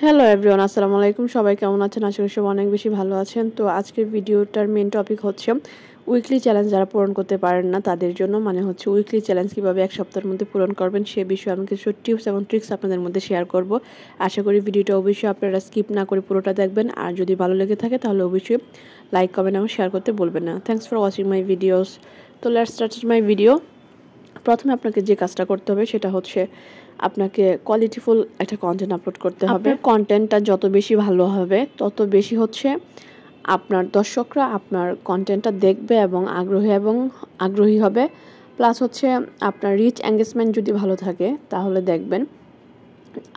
Hello everyone, আসসালামু আলাইকুম। সবাই কেমন আছেন? আশা করি সবাই অনেক বেশি ভালো আছেন। তো আজকের ভিডিওটার মেন টপিক হচ্ছে উইকলি চ্যালেঞ্জ যারা পূরণ করতে পারেন না তাদের জন্য, মানে হচ্ছে উইকলি চ্যালেঞ্জ কীভাবে এক সপ্তাহের মধ্যে পূরণ করবেন সে বিষয়ে আমি কিছু টিপস এবং ট্রিক্স আপনাদের মধ্যে শেয়ার করব। আশা করি ভিডিওটা অবশ্যই আপনারা স্কিপ না করে পুরোটা দেখবেন, আর যদি ভালো লেগে থাকে তাহলে অবশ্যই লাইক কমেন্ট এবং শেয়ার করতে বলবেন না। Thanks for watching my videos. তো লেটস স্টার্ট মাই ভিডিও। প্রথমে আপনাকে যে কাজটা করতে হবে সেটা হচ্ছে আপনাকে কোয়ালিটিফুল একটা কন্টেন্ট আপলোড করতে হবে। কন্টেন্টটা যত বেশি ভালো হবে তত বেশি হচ্ছে আপনার দর্শকরা আপনার কন্টেন্টটা দেখবে এবং আগ্রহী হবে। প্লাস হচ্ছে আপনার রিচ এঙ্গেজমেন্ট যদি ভালো থাকে তাহলে দেখবেন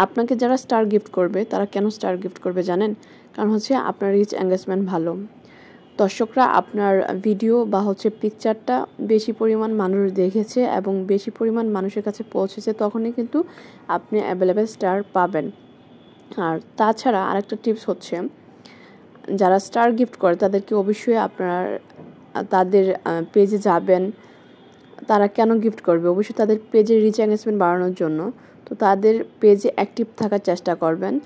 আপনাকে যারা স্টার গিফট করবে তারা কেন স্টার গিফট করবে জানেন? কারণ হচ্ছে আপনার রিচ এঙ্গেজমেন্ট ভালো। দর্শকরা আপনার ভিডিও বা হচ্ছে পিকচারটা বেশি পরিমাণ মানুষ দেখেছে এবং বেশি পরিমাণ মানুষের কাছে পৌঁছেছে, তখনই কিন্তু আপনি অ্যাভেলেবেল স্টার পাবেন। আর তাছাড়া আরেকটা টিপস হচ্ছে যারা স্টার গিফট করে তাদেরকে অবশ্যই তাদের পেজে যাবেন। তারা কেন গিফট করবে? অবশ্যই তাদের পেজের রিচ এঙ্গেজমেন্ট বাড়ানোর জন্য। তো তাদের পেজে অ্যাক্টিভ থাকার চেষ্টা করবেন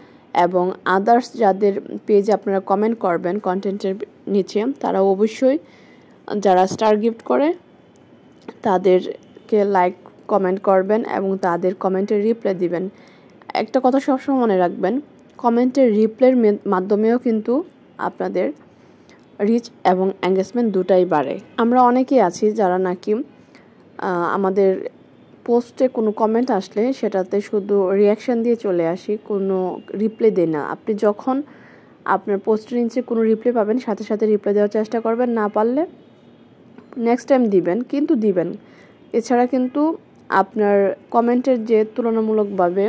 এবং আদার্স যাদের পেজে আপনারা কমেন্ট করবেন কন্টেন্টের নিচে, তারা অবশ্যই যারা স্টার গিফট করে তাদেরকে লাইক কমেন্ট করবেন এবং তাদের কমেন্টের রিপ্লাই দিবেন। একটা কথা সবসময় মনে রাখবেন, কমেন্টের রিপ্লাইয়ের মাধ্যমেও কিন্তু আপনাদের রিচ এবং এঙ্গেজমেন্ট দুটাই বাড়ে। আমরা অনেকেই আছি যারা নাকি আমাদের পোস্টে কোনো কমেন্ট আসলে সেটাতে শুধু রিয়াকশান দিয়ে চলে আসি, কোনো রিপ্লাই দেয় না। আপনি যখন আপনার পোস্টের নিচে কোনো রিপ্লাই পাবেন সাথে সাথে রিপ্লাই দেওয়ার চেষ্টা করবেন, না পারলে নেক্সট টাইম দিবেন। এছাড়া কিন্তু আপনার কমেন্টের যে তুলনামূলকভাবে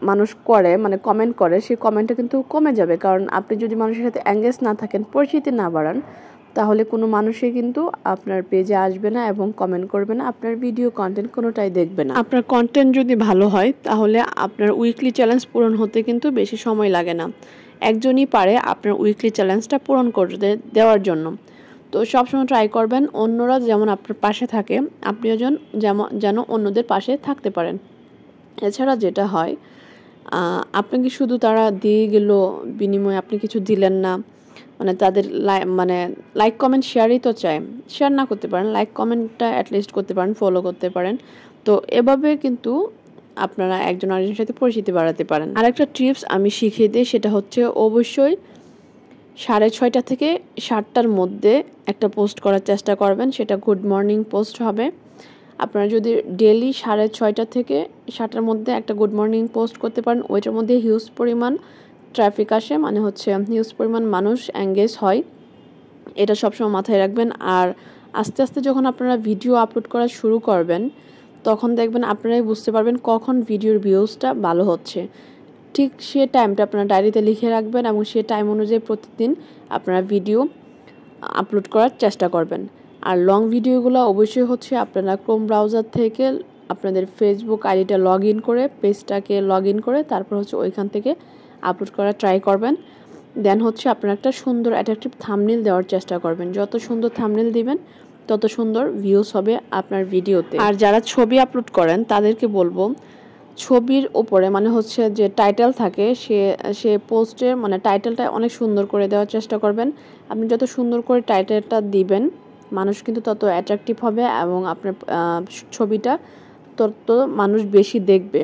মানুষ করে মানে কমেন্ট করে, সেই কমেন্টটা কিন্তু কমে যাবে। কারণ আপনি যদি মানুষের সাথে এঙ্গেজ না থাকেন, পরিচিতি না বাড়ান, তাহলে কোনো মানুষই কিন্তু আপনার পেজে আসবে না এবং কমেন্ট করবে না, আপনার ভিডিও কন্টেন্ট কোনোটাই দেখবে না। আপনার কন্টেন্ট যদি ভালো হয় তাহলে আপনার উইকলি চ্যালেঞ্জ পূরণ হতে কিন্তু বেশি সময় লাগে না। একজনই পারে আপনার উইকলি চ্যালেঞ্জটা পূরণ করতে দেওয়ার জন্য। তো সবসময় ট্রাই করবেন অন্যরা যেমন আপনার পাশে থাকে আপনিও যেন অন্যদের পাশে থাকতে পারেন। এছাড়া যেটা হয়, আপনাকে শুধু তারা দিয়ে গেল, বিনিময়ে আপনি কিছু দিলেন না, মানে তাদের লাইক কমেন্ট শেয়ারই তো চায়। শেয়ার না করতে পারেন, লাইক কমেন্টটা অ্যাটলিস্ট করতে পারেন, ফলো করতে পারেন। তো এভাবে কিন্তু আপনারা একজন আরেকজনের সাথে পরিচিতি বাড়াতে পারেন। আরেকটা টিপস আমি শিখিয়ে দিই, সেটা হচ্ছে অবশ্যই 6:30 থেকে 7টার মধ্যে একটা পোস্ট করার চেষ্টা করবেন। সেটা গুড মর্নিং পোস্ট হবে। আপনারা যদি ডেলি 6:30 থেকে 7টার মধ্যে একটা গুড মর্নিং পোস্ট করতে পারেন, ওইটার মধ্যে হিউজ পরিমাণ ট্রাফিক আসে, মানে হচ্ছে হিউজ পরিমাণ মানুষ এঙ্গেজ হয়। এটা সবসময় মাথায় রাখবেন। আর আস্তে আস্তে যখন আপনারা ভিডিও আপলোড করা শুরু করবেন তখন দেখবেন আপনারাই বুঝতে পারবেন কখন ভিডিওর ভিউজটা ভালো হচ্ছে। ঠিক সে টাইমটা আপনারা ডায়েরিতে লিখে রাখবেন এবং সে টাইম অনুযায়ী প্রতিদিন আপনারা ভিডিও আপলোড করার চেষ্টা করবেন। আর লং ভিডিওগুলো অবশ্যই হচ্ছে আপনারা ক্রোম ব্রাউজার থেকে আপনাদের ফেসবুক আইডিটা লগ ইন করে, পেজটাকে লগ ইন করে তারপর হচ্ছে ওইখান থেকে আপলোড করা ট্রাই করবেন। দেন হচ্ছে আপনারা একটা সুন্দর অ্যাট্রাকটিভ থাম্বনেল দেওয়ার চেষ্টা করবেন। যত সুন্দর থাম্বনেল দিবেন তত সুন্দর ভিউজ হবে আপনার ভিডিওতে। আর যারা ছবি আপলোড করেন তাদেরকে বলবো, ছবির ওপরে মানে হচ্ছে যে টাইটেল থাকে সে পোস্টের মানে টাইটেলটা অনেক সুন্দর করে দেওয়ার চেষ্টা করবেন। আপনি যত সুন্দর করে টাইটেলটা দিবেন মানুষ কিন্তু তত অ্যাট্রাকটিভ হবে এবং আপনার ছবিটা তত মানুষ বেশি দেখবে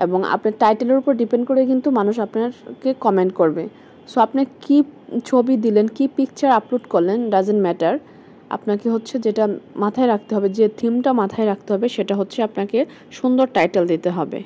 এবং আপনার টাইটেলের উপর ডিপেন্ড করে কিন্তু মানুষ আপনাকে কমেন্ট করবে। সো আপনি কি ছবি দিলেন, কি পিকচার আপলোড করলেন, ডাজেন্ট ম্যাটার। আপনাকে হচ্ছে যেটা মাথায় রাখতে হবে, যে থিমটা মাথায় রাখতে হবে সেটা হচ্ছে আপনাকে সুন্দর টাইটেল দিতে হবে।